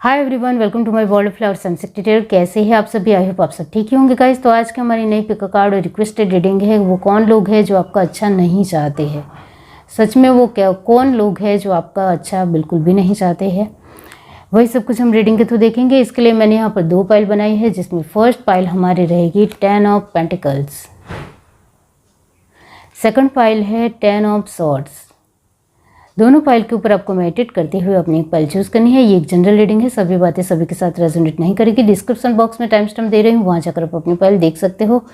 Hi everyone, welcome to my world of flowers and detail. कैसे हैं आप सभी? आई होप आप सब ठीक ही होंगे गाइस। तो आज की हमारी नई पिक कार्ड और रिक्वेस्टेड रीडिंग है, वो कौन लोग हैं जो आपका अच्छा नहीं चाहते हैं। सच में वो क्या कौन लोग हैं जो आपका अच्छा बिल्कुल भी नहीं चाहते हैं, वही सब कुछ हम रीडिंग के थ्रू देखेंगे। इसके लिए मैंने यहाँ पर 2 पाइल बनाई है, जिसमें फर्स्ट पाइल हमारी रहेगी 10 ऑफ पेंटिकल्स, सेकंड पाइल है 10 ऑफ सॉर्ड्स। दोनों पाइल के ऊपर आपको मेडिटेट करते हुए अपनी एक पाइल चूज करनी है। ये एक जनरल रीडिंग है, सभी बातें सभी के साथ रेजोनेट नहीं करेगी। डिस्क्रिप्शन बॉक्स में टाइम स्टैम्प दे रही हूँ, वहाँ जाकर आप अपनी पाइल देख सकते हो।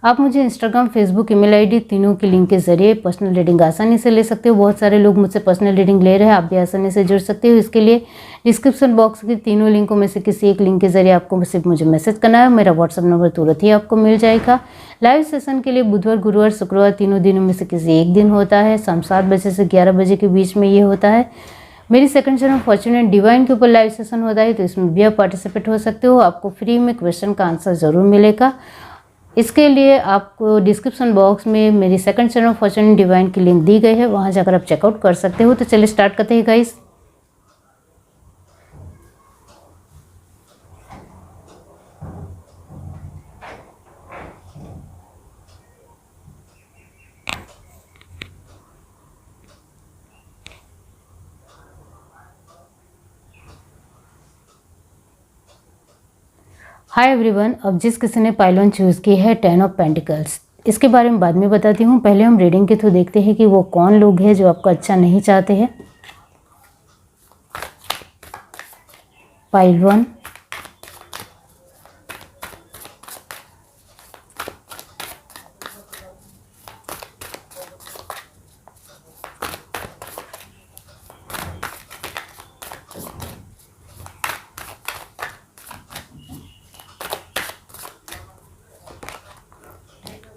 आप मुझे इंस्टाग्राम, फेसबुक, ईमेल आईडी तीनों के लिंक के जरिए पर्सनल रीडिंग आसानी से ले सकते हो। बहुत सारे लोग मुझसे पर्सनल रीडिंग ले रहे हैं, आप भी आसानी से जुड़ सकते हो। इसके लिए डिस्क्रिप्शन बॉक्स के तीनों लिंकों में से किसी एक लिंक के जरिए आपको सिर्फ मुझे मैसेज करना है। मेरा व्हाट्सअप नंबर तुरंत ही आपको मिल जाएगा। लाइव सेशन के लिए बुधवार, गुरुवार, शुक्रवार तीनों दिनों में से किसी एक दिन होता है। शाम 7 बजे से 11 बजे के बीच में ये होता है। मेरी second channel Fortune and divine के ऊपर लाइव सेशन होता है, तो इसमें भी आप पार्टिसिपेट हो सकते हो। आपको फ्री में क्वेश्चन का आंसर ज़रूर मिलेगा। इसके लिए आपको डिस्क्रिप्शन बॉक्स में मेरी second channel Fortune and divine की लिंक दी गई है, वहाँ जाकर आप चेकआउट कर सकते हो। तो चलिए स्टार्ट करते हैं गाइस। हाय एवरीवन, अब जिस किसी ने पाइल 1 चूज़ की है 10 ऑफ पेंटिकल्स, इसके बारे में बाद में बताती हूँ। पहले हम रीडिंग के थ्रू देखते हैं कि वो कौन लोग हैं जो आपका अच्छा नहीं चाहते हैं। Pile 1,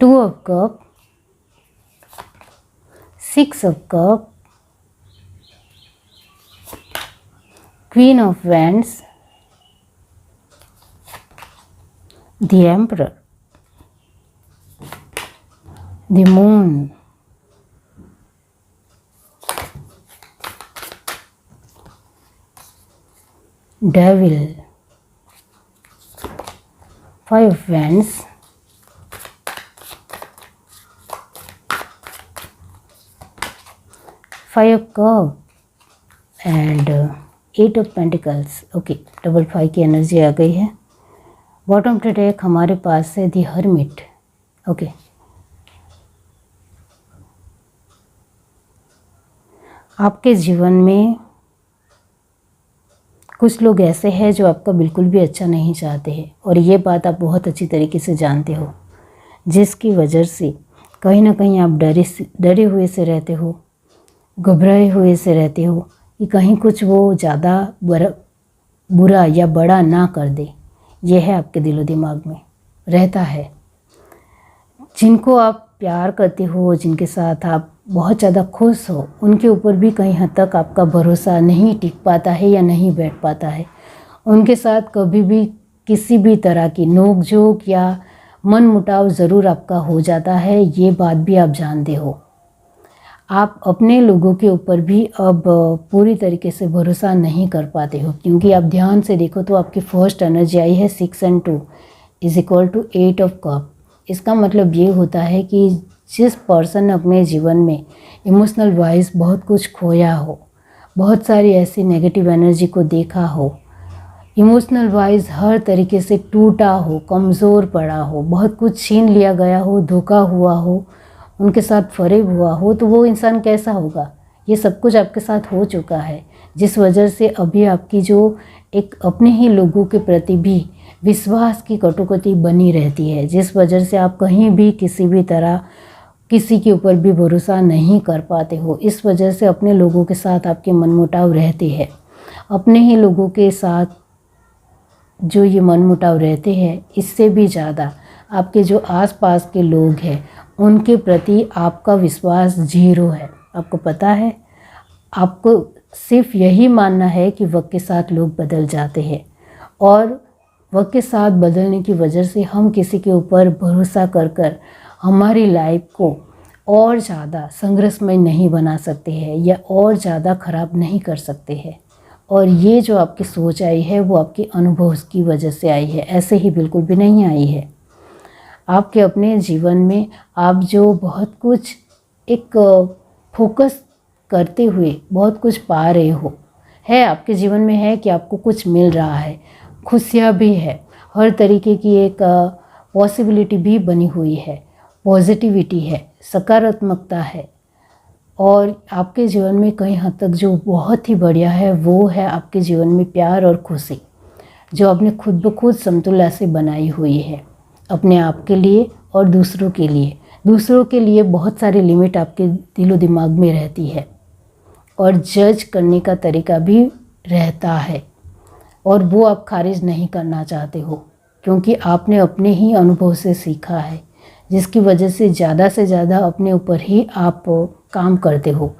two of cup, 6 of cup, queen of wands, the emperor, the moon, devil, 5 of wands, five of cup and 8 of pentacles. Okay, double 5 की एनर्जी आ गई है। बॉटम ट्रेक हमारे पास है दी हर्मिट। ओके, आपके जीवन में कुछ लोग ऐसे हैं जो आपका बिल्कुल भी अच्छा नहीं चाहते हैं, और ये बात आप बहुत अच्छी तरीके से जानते हो, जिसकी वजह से कहीं ना कहीं आप डरे हुए से रहते हो, घबराए हुए से रहते हो कि कहीं कुछ वो ज़्यादा बुरा या बड़ा ना कर दे। ये है आपके दिलो दिमाग में रहता है। जिनको आप प्यार करते हो, जिनके साथ आप बहुत ज़्यादा खुश हो, उनके ऊपर भी कहीं हद तक आपका भरोसा नहीं टिक पाता है या नहीं बैठ पाता है। उनके साथ कभी भी किसी भी तरह की नोक-झोंक या मन मुटाव ज़रूर आपका हो जाता है। ये बात भी आप जानते हो। आप अपने लोगों के ऊपर भी अब पूरी तरीके से भरोसा नहीं कर पाते हो, क्योंकि आप ध्यान से देखो तो आपकी फर्स्ट एनर्जी आई है 6 and 2 is equal to 8 of cup. इसका मतलब ये होता है कि जिस पर्सन ने अपने जीवन में इमोशनल वाइज बहुत कुछ खोया हो, बहुत सारी ऐसी नेगेटिव एनर्जी को देखा हो, इमोशनल वाइज हर तरीके से टूटा हो, कमज़ोर पड़ा हो, बहुत कुछ छीन लिया गया हो, धोखा हुआ हो, उनके साथ फरेब हुआ हो, तो वो इंसान कैसा होगा। ये सब कुछ आपके साथ हो चुका है, जिस वजह से अभी आपकी जो एक अपने ही लोगों के प्रति भी विश्वास की कटुकटी बनी रहती है, जिस वजह से आप कहीं भी किसी भी तरह किसी के ऊपर भी भरोसा नहीं कर पाते हो। इस वजह से अपने लोगों के साथ आपके मनमुटाव रहते हैं। अपने ही लोगों के साथ जो ये मनमुटाव रहते हैं, इससे भी ज़्यादा आपके जो आसपास के लोग हैं, उनके प्रति आपका विश्वास 0 है। आपको पता है, आपको सिर्फ यही मानना है कि वक्त के साथ लोग बदल जाते हैं, और वक्त के साथ बदलने की वजह से हम किसी के ऊपर भरोसा कर हमारी लाइफ को और ज़्यादा संघर्षमय नहीं बना सकते हैं या और ज़्यादा ख़राब नहीं कर सकते हैं। और ये जो आपकी सोच आई है वो आपके अनुभव की वजह से आई है, ऐसे ही बिल्कुल भी नहीं आई है। आपके अपने जीवन में आप जो बहुत कुछ एक फोकस करते हुए बहुत कुछ पा रहे हो, है आपके जीवन में है कि आपको कुछ मिल रहा है, खुशियाँ भी है, हर तरीके की एक पॉसिबिलिटी भी बनी हुई है, पॉजिटिविटी है, सकारात्मकता है। और आपके जीवन में कई हद तक जो बहुत ही बढ़िया है वो है आपके जीवन में प्यार और खुशी, जो आपने खुद ब खुद समतुल्य से बनाई हुई है अपने आप के लिए और दूसरों के लिए। दूसरों के लिए बहुत सारी लिमिट आपके दिलो दिमाग में रहती है और जज करने का तरीका भी रहता है, और वो आप खारिज नहीं करना चाहते हो क्योंकि आपने अपने ही अनुभव से सीखा है, जिसकी वजह से ज़्यादा अपने ऊपर ही आप काम करते हो।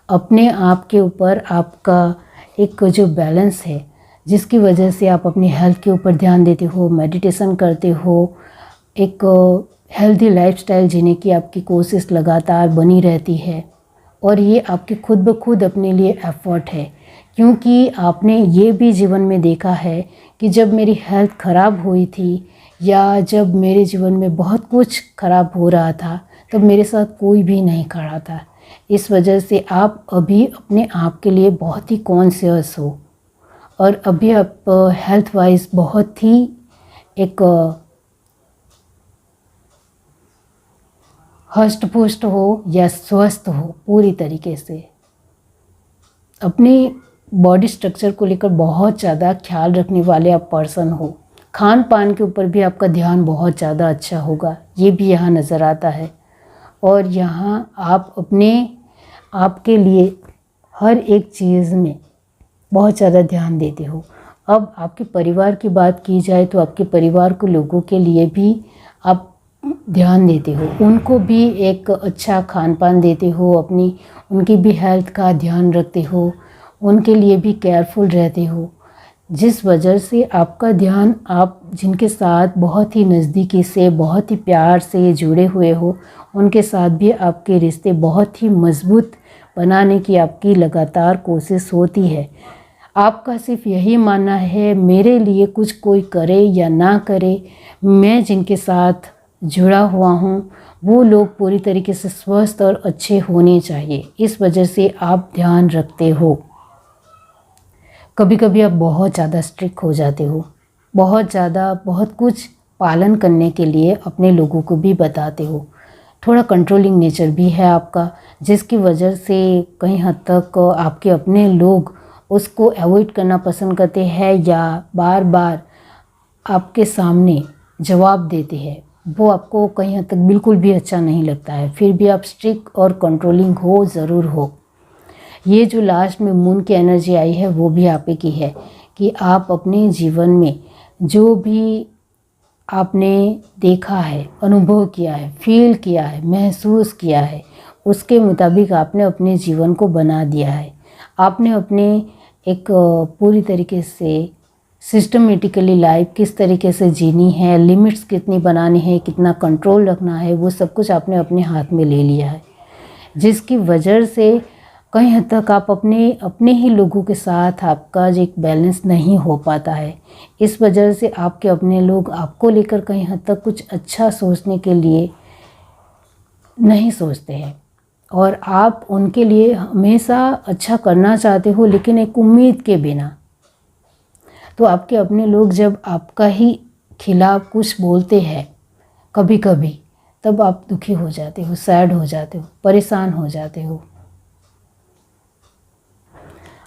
अपने आप के ऊपर आपका एक जो बैलेंस है, जिसकी वजह से आप अपनी हेल्थ के ऊपर ध्यान देते हो, मेडिटेशन करते हो, एक हेल्दी लाइफस्टाइल जीने की आपकी कोशिश लगातार बनी रहती है। और ये आपके खुद ब खुद अपने लिए एफर्ट है, क्योंकि आपने ये भी जीवन में देखा है कि जब मेरी हेल्थ ख़राब हुई थी या जब मेरे जीवन में बहुत कुछ ख़राब हो रहा था, तब मेरे साथ कोई भी नहीं खड़ा था। इस वजह से आप अभी अपने आप के लिए बहुत ही कॉन्शियस हो और अभी आप हेल्थ वाइज बहुत ही एक हष्ट पुष्ट हो या स्वस्थ हो पूरी तरीके से। अपनी बॉडी स्ट्रक्चर को लेकर बहुत ज़्यादा ख्याल रखने वाले आप पर्सन हो। खान पान के ऊपर भी आपका ध्यान बहुत ज़्यादा अच्छा होगा, ये भी यहाँ नज़र आता है। और यहाँ आप अपने आपके लिए हर एक चीज़ में बहुत ज़्यादा ध्यान देते हो। अब आपके परिवार की बात की जाए तो आपके परिवार को लोगों के लिए भी आप ध्यान देते हो, उनको भी एक अच्छा खान पान देते हो, अपनी उनकी भी हेल्थ का ध्यान रखते हो, उनके लिए भी केयरफुल रहते हो, जिस वजह से आपका ध्यान आप जिनके साथ बहुत ही नज़दीकी से बहुत ही प्यार से जुड़े हुए हो उनके साथ भी आपके रिश्ते बहुत ही मजबूत बनाने की आपकी लगातार कोशिश होती है। आपका सिर्फ यही मानना है मेरे लिए कुछ कोई करे या ना करे, मैं जिनके साथ जुड़ा हुआ हूँ वो लोग पूरी तरीके से स्वस्थ और अच्छे होने चाहिए। इस वजह से आप ध्यान रखते हो। कभी कभी आप बहुत ज़्यादा स्ट्रिक्ट हो जाते हो, बहुत ज़्यादा बहुत कुछ पालन करने के लिए अपने लोगों को भी बताते हो। थोड़ा कंट्रोलिंग नेचर भी है आपका, जिसकी वजह से कई हद तक आपके अपने लोग उसको अवॉइड करना पसंद करते हैं या बार बार आपके सामने जवाब देते हैं। वो आपको कहीं हद तक बिल्कुल भी अच्छा नहीं लगता है, फिर भी आप स्ट्रिक्ट और कंट्रोलिंग हो ज़रूर हो। ये जो लास्ट में मून की एनर्जी आई है वो भी आप ही की है कि आप अपने जीवन में जो भी आपने देखा है, अनुभव किया है, फील किया है, महसूस किया है, उसके मुताबिक आपने अपने जीवन को बना दिया है। आपने अपने एक पूरी तरीके से सिस्टमेटिकली लाइफ किस तरीके से जीनी है, लिमिट्स कितनी बनानी है, कितना कंट्रोल रखना है, वो सब कुछ आपने अपने हाथ में ले लिया है, जिसकी वजह से कहीं हद तक आप अपने ही लोगों के साथ आपका एक बैलेंस नहीं हो पाता है। इस वजह से आपके अपने लोग आपको लेकर कहीं हद तक कुछ अच्छा सोचने के लिए नहीं सोचते हैं और आप उनके लिए हमेशा अच्छा करना चाहते हो, लेकिन एक उम्मीद के बिना। तो आपके अपने लोग जब आपका ही खिलाफ कुछ बोलते हैं कभी कभी, तब आप दुखी हो जाते हो, सैड हो जाते हो, परेशान हो जाते हो।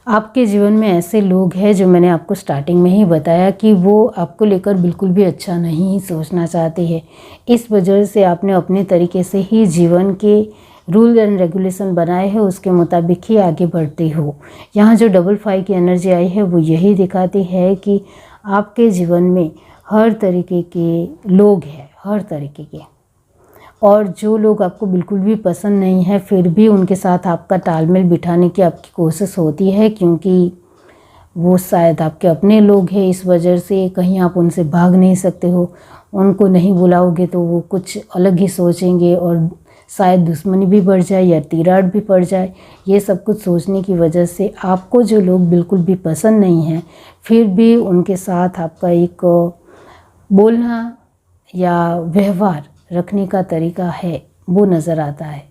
आपके जीवन में ऐसे लोग हैं जो मैंने आपको स्टार्टिंग में ही बताया कि वो आपको लेकर बिल्कुल भी अच्छा नहीं सोचना चाहते हैं। इस वजह से आपने अपने तरीके से ही जीवन के रूल एंड रेगुलेशन बनाए हैं, उसके मुताबिक ही आगे बढ़ते हो। यहाँ जो डबल 5 की एनर्जी आई है वो यही दिखाती है कि आपके जीवन में हर तरीके के लोग हैं, हर तरीके के, और जो लोग आपको बिल्कुल भी पसंद नहीं है फिर भी उनके साथ आपका तालमेल बिठाने की आपकी कोशिश होती है, क्योंकि वो शायद आपके अपने लोग हैं। इस वजह से कहीं आप उनसे भाग नहीं सकते हो। उनको नहीं बुलाओगे तो वो कुछ अलग ही सोचेंगे और शायद दुश्मनी भी बढ़ जाए या तिराड़ भी पड़ जाए। ये सब कुछ सोचने की वजह से आपको जो लोग बिल्कुल भी पसंद नहीं हैं, फिर भी उनके साथ आपका एक बोलना या व्यवहार रखने का तरीका है वो नज़र आता है।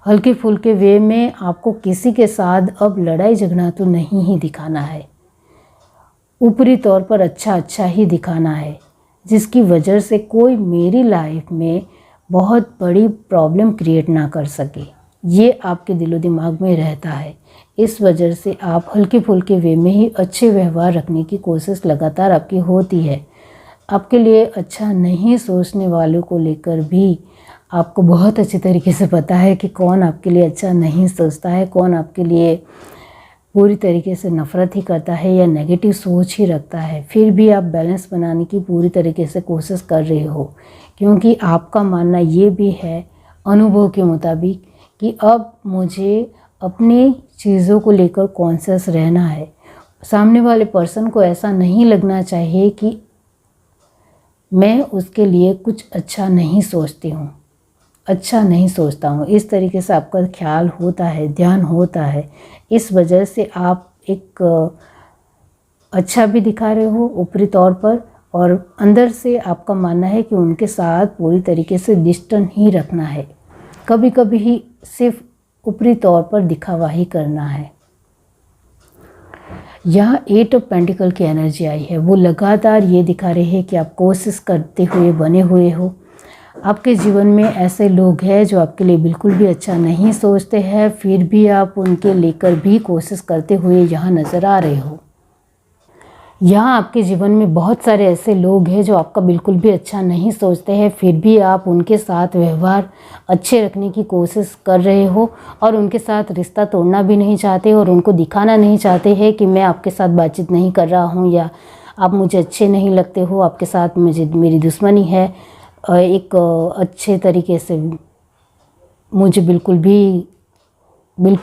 हल्के फुल्के वे में आपको किसी के साथ अब लड़ाई झगड़ा तो नहीं ही दिखाना है, ऊपरी तौर पर अच्छा ही दिखाना है, जिसकी वजह से कोई मेरी लाइफ में बहुत बड़ी प्रॉब्लम क्रिएट ना कर सके। ये आपके दिलो दिमाग में रहता है। इस वजह से आप हल्के फुल्के वे में ही अच्छे व्यवहार रखने की कोशिश लगातार आपकी होती है। आपके लिए अच्छा नहीं सोचने वालों को लेकर भी आपको बहुत अच्छी तरीके से पता है कि कौन आपके लिए अच्छा नहीं सोचता है, कौन आपके लिए पूरी तरीके से नफ़रत ही करता है या नेगेटिव सोच ही रखता है। फिर भी आप बैलेंस बनाने की पूरी तरीके से कोशिश कर रहे हो, क्योंकि आपका मानना ये भी है अनुभव के मुताबिक कि अब मुझे अपनी चीज़ों को लेकर कॉन्शियस रहना है। सामने वाले पर्सन को ऐसा नहीं लगना चाहिए कि मैं उसके लिए कुछ अच्छा नहीं सोचती हूँ, अच्छा नहीं सोचता हूँ। इस तरीके से आपका ख्याल होता है, ध्यान होता है। इस वजह से आप एक अच्छा भी दिखा रहे हो ऊपरी तौर पर, और अंदर से आपका मानना है कि उनके साथ पूरी तरीके से डिस्टेंस ही रखना है। कभी कभी ही सिर्फ ऊपरी तौर पर दिखावा ही करना है। यहाँ 8 ऑफ पेंटिकल की एनर्जी आई है। वो लगातार ये दिखा रहे हैं कि आप कोशिश करते हुए बने हुए हो। आपके जीवन में ऐसे लोग हैं जो आपके लिए बिल्कुल भी अच्छा नहीं सोचते हैं, फिर भी आप उनके लेकर भी कोशिश करते हुए यहाँ नज़र आ रहे हो। यहाँ आपके जीवन में बहुत सारे ऐसे लोग हैं जो आपका बिल्कुल भी अच्छा नहीं सोचते हैं, फिर भी आप उनके साथ व्यवहार अच्छे रखने की कोशिश कर रहे हो और उनके साथ रिश्ता तोड़ना भी नहीं चाहते और उनको दिखाना नहीं चाहते हैं कि मैं आपके साथ बातचीत नहीं कर रहा हूँ या आप मुझे अच्छे नहीं लगते हो, आपके साथ मेरी दुश्मनी है। एक अच्छे तरीके से मुझे बिल्कुल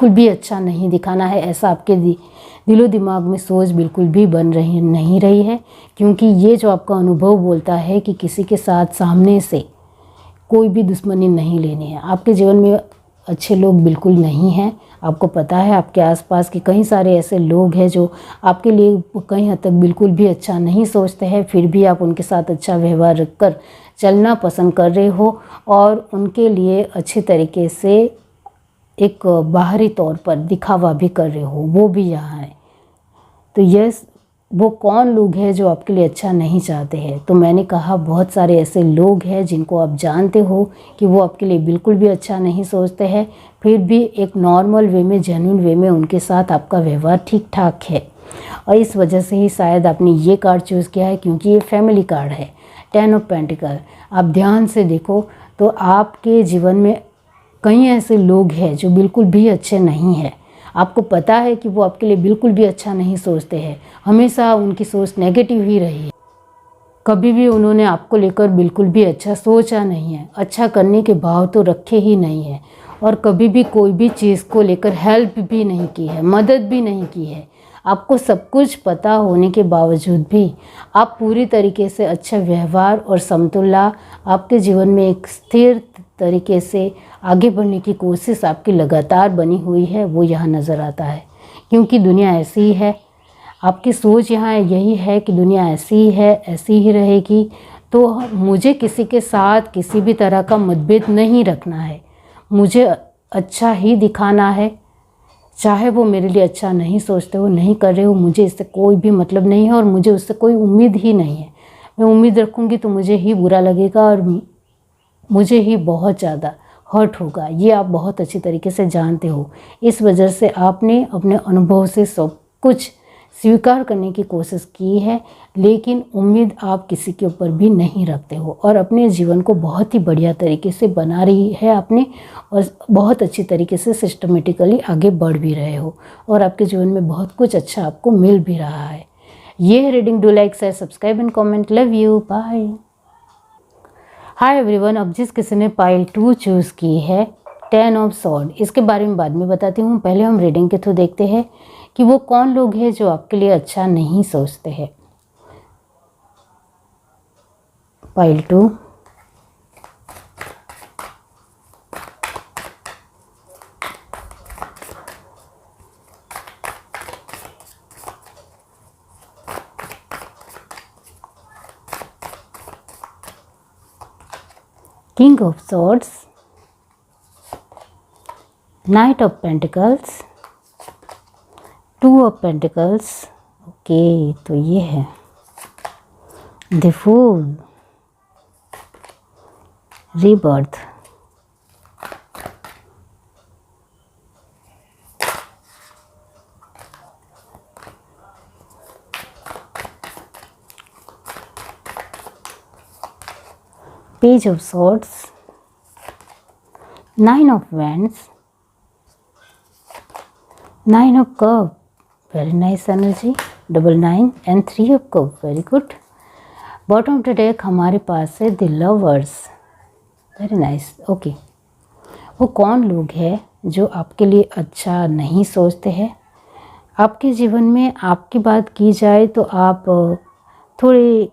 भी अच्छा नहीं दिखाना है, ऐसा आपके दिलो दिमाग में सोच बिल्कुल भी बन रही नहीं रही है। क्योंकि ये जो आपका अनुभव बोलता है कि किसी के साथ सामने से कोई भी दुश्मनी नहीं लेनी है। आपके जीवन में अच्छे लोग बिल्कुल नहीं हैं। आपको पता है आपके आसपास के कई सारे ऐसे लोग हैं जो आपके लिए कहीं हद तक बिल्कुल भी अच्छा नहीं सोचते हैं, फिर भी आप उनके साथ अच्छा व्यवहार रखकर चलना पसंद कर रहे हो और उनके लिए अच्छे तरीके से एक बाहरी तौर पर दिखावा भी कर रहे हो, वो भी यहाँ है। तो यस, वो कौन लोग हैं जो आपके लिए अच्छा नहीं चाहते हैं? तो मैंने कहा बहुत सारे ऐसे लोग हैं जिनको आप जानते हो कि वो आपके लिए बिल्कुल भी अच्छा नहीं सोचते हैं, फिर भी एक नॉर्मल वे में, जेन्युइन वे में उनके साथ आपका व्यवहार ठीक ठाक है। और इस वजह से ही शायद आपने ये कार्ड चूज़ किया है, क्योंकि ये फैमिली कार्ड है, 10 ऑफ पेंटिकल। आप ध्यान से देखो तो आपके जीवन में कई ऐसे लोग हैं जो बिल्कुल भी अच्छे नहीं हैं। आपको पता है कि वो आपके लिए बिल्कुल भी अच्छा नहीं सोचते हैं, हमेशा उनकी सोच नेगेटिव ही रही है। कभी भी उन्होंने आपको लेकर बिल्कुल भी अच्छा सोचा नहीं है, अच्छा करने के भाव तो रखे ही नहीं है, और कभी भी कोई भी चीज़ को लेकर हेल्प भी नहीं की है, मदद भी नहीं की है। आपको सब कुछ पता होने के बावजूद भी आप पूरी तरीके से अच्छा व्यवहार और समतुला आपके जीवन में एक स्थिर तरीके से आगे बढ़ने की कोशिश आपकी लगातार बनी हुई है, वो यहाँ नज़र आता है। क्योंकि दुनिया ऐसी ही है, आपकी सोच यहाँ यही है कि दुनिया ऐसी ही है, ऐसी ही रहेगी, तो मुझे किसी के साथ किसी भी तरह का मतभेद नहीं रखना है, मुझे अच्छा ही दिखाना है। चाहे वो मेरे लिए अच्छा नहीं सोचते हो, नहीं कर रहे हो, मुझे इससे कोई भी मतलब नहीं है और मुझे उससे कोई उम्मीद ही नहीं है। मैं उम्मीद रखूँगी तो मुझे ही बुरा लगेगा और मुझे ही बहुत ज़्यादा हर्ट होगा। ये आप बहुत अच्छी तरीके से जानते हो। इस वजह से आपने अपने अनुभव से सब कुछ स्वीकार करने की कोशिश की है, लेकिन उम्मीद आप किसी के ऊपर भी नहीं रखते हो और अपने जीवन को बहुत ही बढ़िया तरीके से बना रही है आपने, और बहुत अच्छी तरीके से सिस्टमेटिकली आगे बढ़ भी रहे हो और आपके जीवन में बहुत कुछ अच्छा आपको मिल भी रहा है। ये है reading. Do like, share, subscribe and comment. Love you, bye. Hi everyone. अब जिस किसी ने पाइल 2 चूज़ की है, 10 ऑफ सॉर्ड, इसके बारे में बाद में बताती हूँ। पहले हम रीडिंग के थ्रू देखते हैं कि वो कौन लोग हैं जो आपके लिए अच्छा नहीं सोचते हैं। Pile 2, king of swords, knight of pentacles, two of pentacles. Okay, तो ये है the fool, rebirth, page of swords, nine of wands, nine of cup, very nice energy, double nine and three of cup, very good. Bottom of the deck हमारे पास है the lovers, very nice. Okay, वो कौन लोग हैं जो आपके लिए अच्छा नहीं सोचते हैं? आपके जीवन में आपकी बात की जाए तो आप थोड़े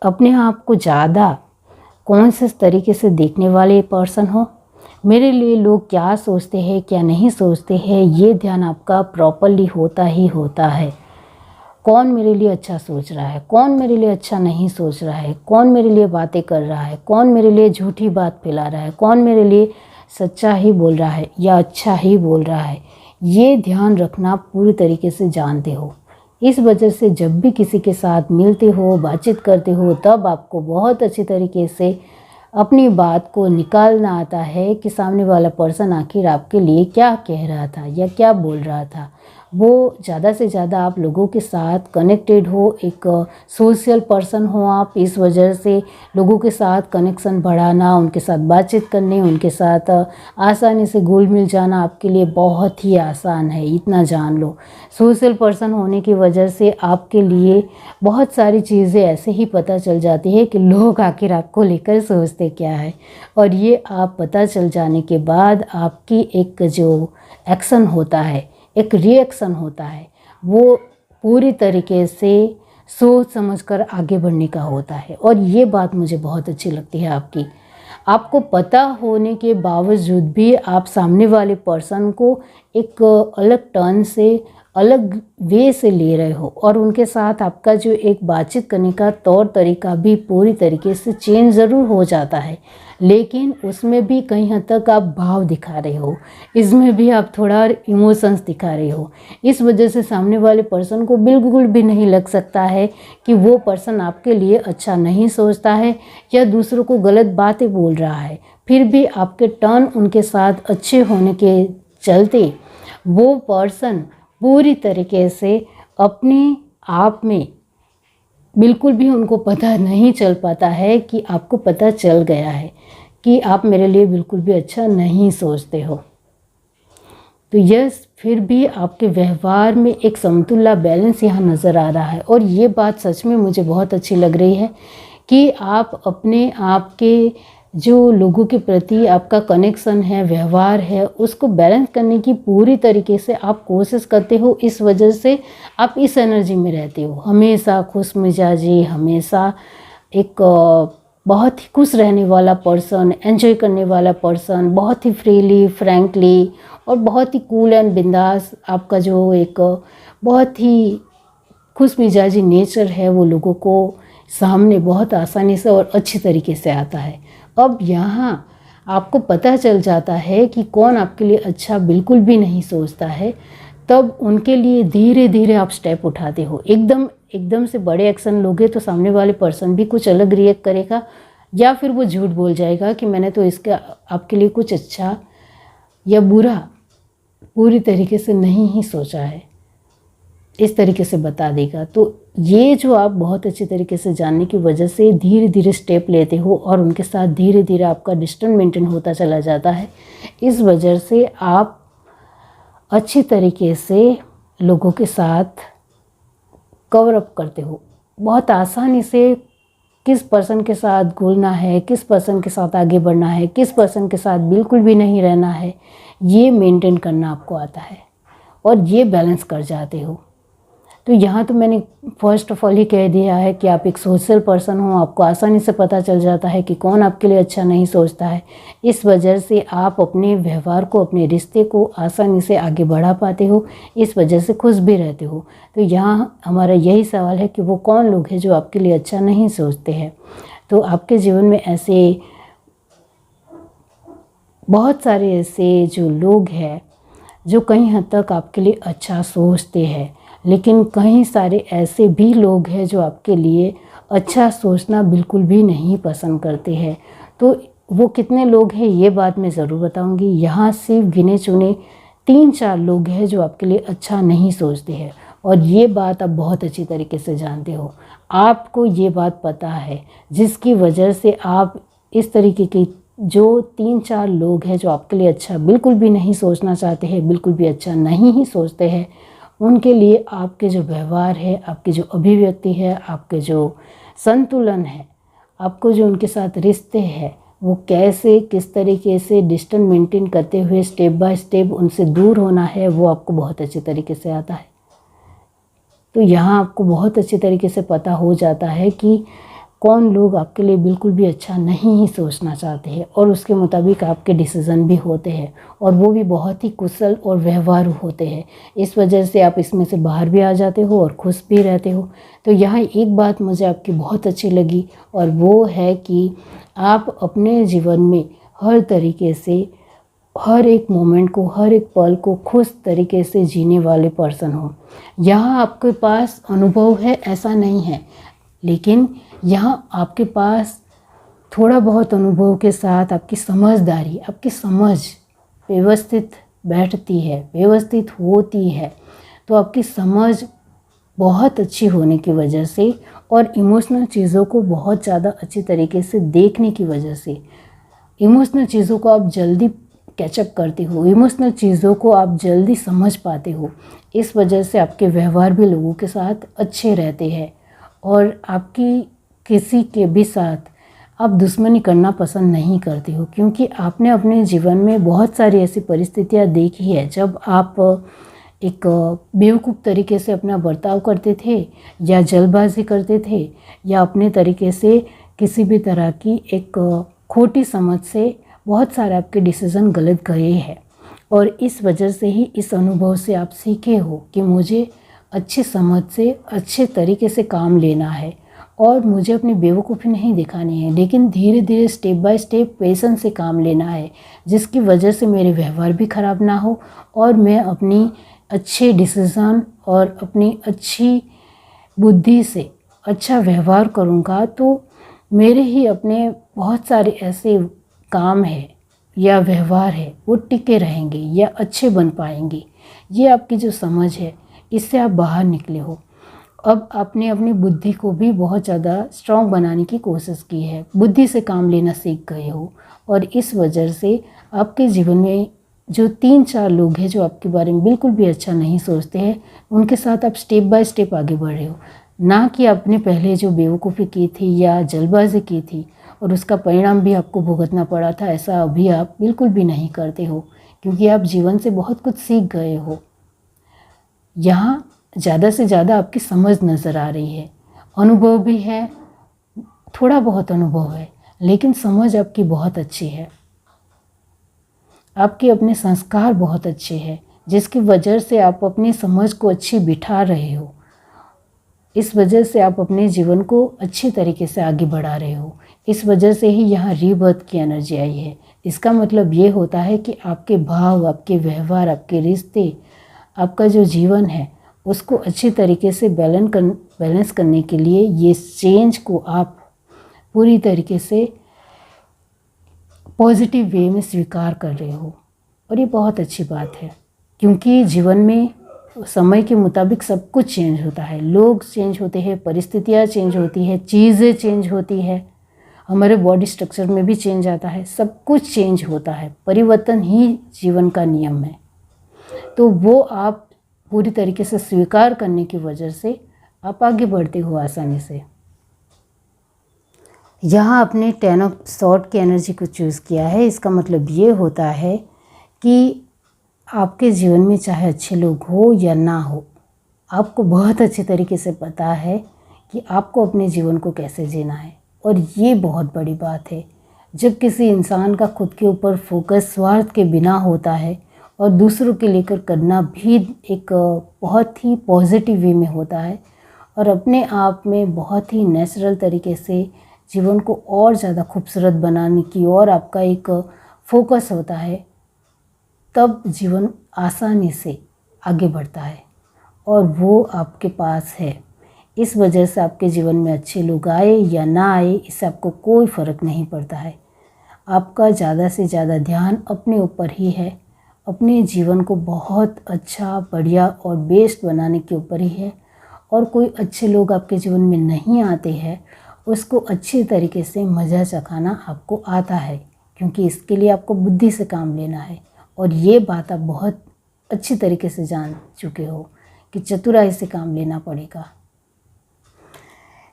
अपने आप को ज़्यादा कौन से तरीके से देखने वाले पर्सन हो। मेरे लिए लोग क्या सोचते हैं क्या नहीं सोचते हैं, ये ध्यान आपका प्रॉपरली होता ही होता है। कौन मेरे लिए अच्छा सोच रहा है, कौन मेरे लिए अच्छा नहीं सोच रहा है, कौन मेरे लिए बातें कर रहा है, कौन मेरे लिए झूठी बात फैला रहा है, कौन मेरे लिए सच्चा ही बोल रहा है या अच्छा ही बोल रहा है, ये ध्यान रखना पूरी तरीके से जानते हो। इस वजह से जब भी किसी के साथ मिलते हो, बातचीत करते हो, तब आपको बहुत अच्छी तरीके से अपनी बात को निकालना आता है कि सामने वाला पर्सन आखिर आपके लिए क्या कह रहा था या क्या बोल रहा था। वो ज़्यादा से ज़्यादा आप लोगों के साथ कनेक्टेड हो, एक सोशल पर्सन हो आप, इस वजह से लोगों के साथ कनेक्शन बढ़ाना, उनके साथ बातचीत करने, उनके साथ आसानी से घुल मिल जाना आपके लिए बहुत ही आसान है, इतना जान लो। सोशल पर्सन होने की वजह से आपके लिए बहुत सारी चीज़ें ऐसे ही पता चल जाती है कि लोग आखिर आपको लेकर सोचते क्या है, और ये आप पता चल जाने के बाद आपकी एक जो एक्शन होता है, एक रिएक्शन होता है, वो पूरी तरीके से सोच समझकर आगे बढ़ने का होता है। और ये बात मुझे बहुत अच्छी लगती है आपकी। आपको पता होने के बावजूद भी आप सामने वाले पर्सन को एक अलग टर्न से, अलग वे से ले रहे हो, और उनके साथ आपका जो एक बातचीत करने का तौर तरीका भी पूरी तरीके से चेंज ज़रूर हो जाता है, लेकिन उसमें भी कहीं हद तक आप भाव दिखा रहे हो, इसमें भी आप थोड़ा इमोशंस दिखा रहे हो। इस वजह से सामने वाले पर्सन को बिल्कुल भी नहीं लग सकता है कि वो पर्सन आपके लिए अच्छा नहीं सोचता है या दूसरों को गलत बातें बोल रहा है। फिर भी आपके टर्न उनके साथ अच्छे होने के चलते वो पर्सन पूरी तरीके से अपने आप में बिल्कुल भी उनको पता नहीं चल पाता है कि आपको पता चल गया है कि आप मेरे लिए बिल्कुल भी अच्छा नहीं सोचते हो। तो यस, फिर भी आपके व्यवहार में एक समतुल्य बैलेंस यहाँ नज़र आ रहा है, और ये बात सच में मुझे बहुत अच्छी लग रही है कि आप अपने आप के जो लोगों के प्रति आपका कनेक्शन है, व्यवहार है, उसको बैलेंस करने की पूरी तरीके से आप कोशिश करते हो। इस वजह से आप इस एनर्जी में रहते हो, हमेशा खुश मिजाजी, हमेशा एक बहुत ही खुश रहने वाला पर्सन, एंजॉय करने वाला पर्सन, बहुत ही फ्रीली, फ्रैंकली और बहुत ही कूल एंड बिंदास आपका जो एक बहुत ही खुश मिजाजी नेचर है, वो लोगों को सामने बहुत आसानी से और अच्छी तरीके से आता है। अब यहाँ आपको पता चल जाता है कि कौन आपके लिए अच्छा बिल्कुल भी नहीं सोचता है, तब उनके लिए धीरे धीरे आप स्टेप उठाते हो। एकदम से बड़े एक्शन लोगे तो सामने वाले पर्सन भी कुछ अलग रिएक्ट करेगा, या फिर वो झूठ बोल जाएगा कि मैंने तो इसका आपके लिए कुछ अच्छा या बुरा पूरी तरीके से नहीं ही सोचा है, इस तरीके से बता देगा। तो ये जो आप बहुत अच्छी तरीके से जानने की वजह से धीरे धीरे स्टेप लेते हो और उनके साथ धीरे धीरे आपका डिस्टेंस मेंटेन होता चला जाता है। इस वजह से आप अच्छी तरीके से लोगों के साथ कवर अप करते हो, बहुत आसानी से किस पर्सन के साथ घुलना है, किस पर्सन के साथ आगे बढ़ना है, किस पर्सन के साथ बिल्कुल भी नहीं रहना है, ये मेंटेन करना आपको आता है और ये बैलेंस कर जाते हो। तो यहाँ तो मैंने फर्स्ट ऑफ ऑल ही कह दिया है कि आप एक सोशल पर्सन हो, आपको आसानी से पता चल जाता है कि कौन आपके लिए अच्छा नहीं सोचता है। इस वजह से आप अपने व्यवहार को, अपने रिश्ते को आसानी से आगे बढ़ा पाते हो, इस वजह से खुश भी रहते हो। तो यहाँ हमारा यही सवाल है कि वो कौन लोग हैं जो आपके लिए अच्छा नहीं सोचते हैं। तो आपके जीवन में ऐसे बहुत सारे ऐसे जो लोग हैं जो कहीं हद तक आपके लिए अच्छा सोचते हैं, लेकिन कई सारे ऐसे भी लोग हैं जो आपके लिए अच्छा सोचना बिल्कुल भी नहीं पसंद करते हैं। तो वो कितने लोग हैं ये बात मैं ज़रूर बताऊंगी। यहाँ सिर्फ गिने चुने 3-4 लोग हैं जो आपके लिए अच्छा नहीं सोचते हैं, और ये बात आप बहुत अच्छी तरीके से जानते हो। आपको ये बात पता है, जिसकी वजह से आप इस तरीके की जो 3-4 लोग हैं जो आपके लिए अच्छा बिल्कुल भी नहीं सोचना चाहते हैं, बिल्कुल भी अच्छा नहीं ही सोचते हैं, उनके लिए आपके जो व्यवहार है, आपकी जो अभिव्यक्ति है, आपके जो संतुलन है, आपको जो उनके साथ रिश्ते हैं, वो कैसे किस तरीके से डिस्टेंस मेंटेन करते हुए स्टेप बाय स्टेप उनसे दूर होना है, वो आपको बहुत अच्छे तरीके से आता है। तो यहाँ आपको बहुत अच्छे तरीके से पता हो जाता है कि कौन लोग आपके लिए बिल्कुल भी अच्छा नहीं ही सोचना चाहते हैं, और उसके मुताबिक आपके डिसीज़न भी होते हैं, और वो भी बहुत ही कुशल और व्यवहारू होते हैं। इस वजह से आप इसमें से बाहर भी आ जाते हो और खुश भी रहते हो। तो यहाँ एक बात मुझे आपकी बहुत अच्छी लगी, और वो है कि आप अपने जीवन में हर तरीके से हर एक मोमेंट को, हर एक पल को खुश तरीके से जीने वाले पर्सन हो। यहाँ आपके पास अनुभव है ऐसा नहीं है, लेकिन यहाँ आपके पास थोड़ा बहुत अनुभव के साथ आपकी समझदारी, आपकी समझ व्यवस्थित बैठती है, व्यवस्थित होती है। तो आपकी समझ बहुत अच्छी होने की वजह से और इमोशनल चीज़ों को बहुत ज़्यादा अच्छी तरीके से देखने की वजह से, इमोशनल चीज़ों को आप जल्दी कैचअप करते हो, इमोशनल चीज़ों को आप जल्दी समझ पाते हो। इस वजह से आपके व्यवहार भी लोगों के साथ अच्छे रहते हैं, और आपकी किसी के भी साथ आप दुश्मनी करना पसंद नहीं करते हो, क्योंकि आपने अपने जीवन में बहुत सारी ऐसी परिस्थितियाँ देखी है जब आप एक बेवकूफ़ तरीके से अपना बर्ताव करते थे, या जल्दबाजी करते थे, या अपने तरीके से किसी भी तरह की एक खोटी समझ से बहुत सारे आपके डिसीज़न गलत गए हैं। और इस वजह से ही, इस अनुभव से आप सीखे हो कि मुझे अच्छी समझ से अच्छे तरीके से काम लेना है, और मुझे अपनी बेवकूफ़ी नहीं दिखानी है, लेकिन धीरे धीरे स्टेप बाय स्टेप पेशेंस से काम लेना है, जिसकी वजह से मेरे व्यवहार भी ख़राब ना हो, और मैं अपनी अच्छे डिसीज़न और अपनी अच्छी बुद्धि से अच्छा व्यवहार करूँगा, तो मेरे ही अपने बहुत सारे ऐसे काम है या व्यवहार है वो टिके रहेंगे या अच्छे बन पाएंगे। ये आपकी जो समझ है, इससे आप बाहर निकले हो। अब आपने अपनी बुद्धि को भी बहुत ज़्यादा स्ट्रॉन्ग बनाने की कोशिश की है, बुद्धि से काम लेना सीख गए हो, और इस वजह से आपके जीवन में जो 3-4 लोग हैं जो आपके बारे में बिल्कुल भी अच्छा नहीं सोचते हैं, उनके साथ आप स्टेप बाय स्टेप आगे बढ़ रहे हो। ना कि आपने पहले जो बेवकूफ़ी की थी या जल्दबाजी की थी और उसका परिणाम भी आपको भुगतना पड़ा था, ऐसा अभी आप बिल्कुल भी नहीं करते हो, क्योंकि आप जीवन से बहुत कुछ सीख गए हो। यहाँ ज़्यादा से ज़्यादा आपकी समझ नज़र आ रही है, अनुभव भी है, थोड़ा बहुत अनुभव है, लेकिन समझ आपकी बहुत अच्छी है। आपके अपने संस्कार बहुत अच्छे हैं, जिसकी वजह से आप अपनी समझ को अच्छी बिठा रहे हो। इस वजह से आप अपने जीवन को अच्छे तरीके से आगे बढ़ा रहे हो। इस वजह से ही यहाँ रीबर्थ की एनर्जी आई है। इसका मतलब ये होता है कि आपके भाव, आपके व्यवहार, आपके रिश्ते, आपका जो जीवन है, उसको अच्छी तरीके से बैलेंस करने के लिए ये चेंज को आप पूरी तरीके से पॉजिटिव वे में स्वीकार कर रहे हो, और ये बहुत अच्छी बात है, क्योंकि जीवन में समय के मुताबिक सब कुछ चेंज होता है। लोग चेंज होते हैं, परिस्थितियाँ चेंज होती है, चीज़ें चेंज होती है, हमारे बॉडी स्ट्रक्चर में भी चेंज आता है, सब कुछ चेंज होता है। परिवर्तन ही जीवन का नियम है। तो वो आप पूरी तरीके से स्वीकार करने की वजह से आप आगे बढ़ते हो आसानी से। यहाँ आपने 10 ऑफ सॉर्ड की एनर्जी को चूज़ किया है। इसका मतलब ये होता है कि आपके जीवन में चाहे अच्छे लोग हो या ना हो, आपको बहुत अच्छे तरीके से पता है कि आपको अपने जीवन को कैसे जीना है, और ये बहुत बड़ी बात है। जब किसी इंसान का खुद के ऊपर फोकस स्वार्थ के बिना होता है और दूसरों के लेकर करना भी एक बहुत ही पॉजिटिव वे में होता है, और अपने आप में बहुत ही नेचुरल तरीके से जीवन को और ज़्यादा खूबसूरत बनाने की और आपका एक फोकस होता है, तब जीवन आसानी से आगे बढ़ता है और वो आपके पास है। इस वजह से आपके जीवन में अच्छे लोग आए या ना आए, इससे आपको कोई फ़र्क नहीं पड़ता है। आपका ज़्यादा से ज़्यादा ध्यान अपने ऊपर ही है, अपने जीवन को बहुत अच्छा, बढ़िया और बेस्ट बनाने के ऊपर ही है। और कोई अच्छे लोग आपके जीवन में नहीं आते हैं, उसको अच्छी तरीके से मज़ा चखाना आपको आता है, क्योंकि इसके लिए आपको बुद्धि से काम लेना है। और ये बात आप बहुत अच्छी तरीके से जान चुके हो कि चतुराई से काम लेना पड़ेगा।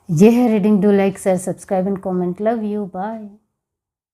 यह है reading. Do like, share, subscribe and comment. Love you, bye.